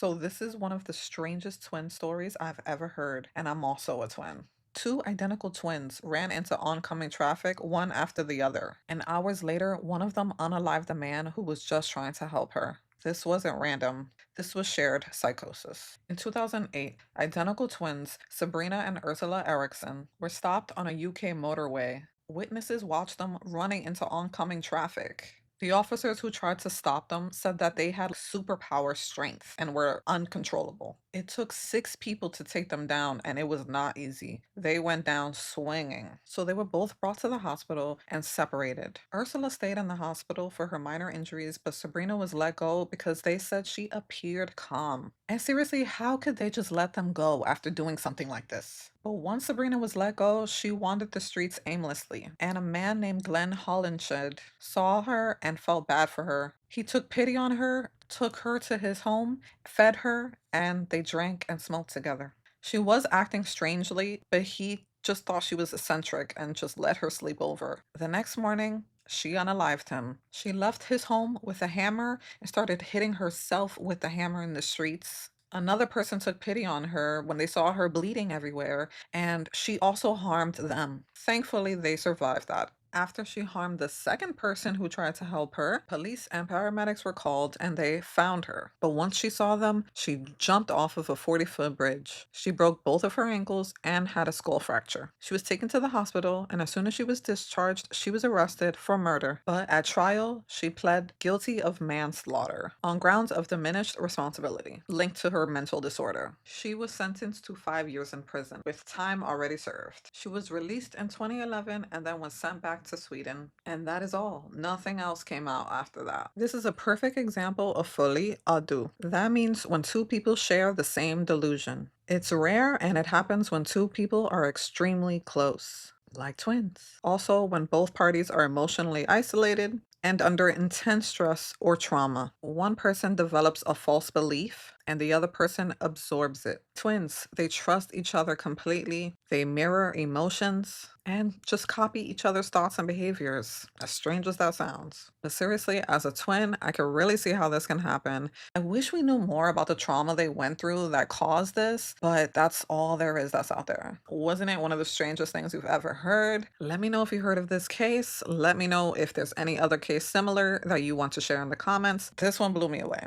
So this is one of the strangest twin stories I've ever heard, and I'm also a twin. Two identical twins ran into oncoming traffic, one after the other, and hours later, one of them unalived a man who was just trying to help her. This wasn't random. This was shared psychosis. In 2008, identical twins, Sabrina and Ursula Eriksson, were stopped on a UK motorway. Witnesses watched them running into oncoming traffic. The officers who tried to stop them said that they had superpower strength and were uncontrollable. It took 6 people to take them down, and it was not easy. They went down swinging. So they were both brought to the hospital and separated. Ursula stayed in the hospital for her minor injuries, but Sabrina was let go because they said she appeared calm. And seriously, how could they just let them go after doing something like this? But once Sabrina was let go, she wandered the streets aimlessly, and a man named Glenn Hollenshed saw her and felt bad for her. He took pity on her, took her to his home, fed her, and they drank and smoked together. She was acting strangely, but he just thought she was eccentric and just let her sleep over. The next morning, she unalived him. She left his home with a hammer and started hitting herself with the hammer in the streets. Another person took pity on her when they saw her bleeding everywhere, and she also harmed them. Thankfully, they survived that. After she harmed the second person who tried to help her, police and paramedics were called and they found her. But once she saw them, she jumped off of a 40-foot bridge. She broke both of her ankles and had a skull fracture. She was taken to the hospital, and as soon as she was discharged, she was arrested for murder. But at trial, she pled guilty of manslaughter on grounds of diminished responsibility linked to her mental disorder. She was sentenced to 5 years in prison with time already served. She was released in 2011 and then was sent back to Sweden. And that is all. Nothing else came out after that. This is a perfect example of folie à deux. That means when two people share the same delusion. It's rare and it happens when two people are extremely close, like twins. Also, when both parties are emotionally isolated and under intense stress or trauma. One person develops a false belief and the other person absorbs it. Twins, they trust each other completely, they mirror emotions, and just copy each other's thoughts and behaviors, as strange as that sounds. But seriously, as a twin, I could really see how this can happen. I wish we knew more about the trauma they went through that caused this, but that's all there is that's out there. Wasn't it one of the strangest things you've ever heard? Let me know if you heard of this case. Let me know if there's any other case similar that you want to share in the comments. This one blew me away.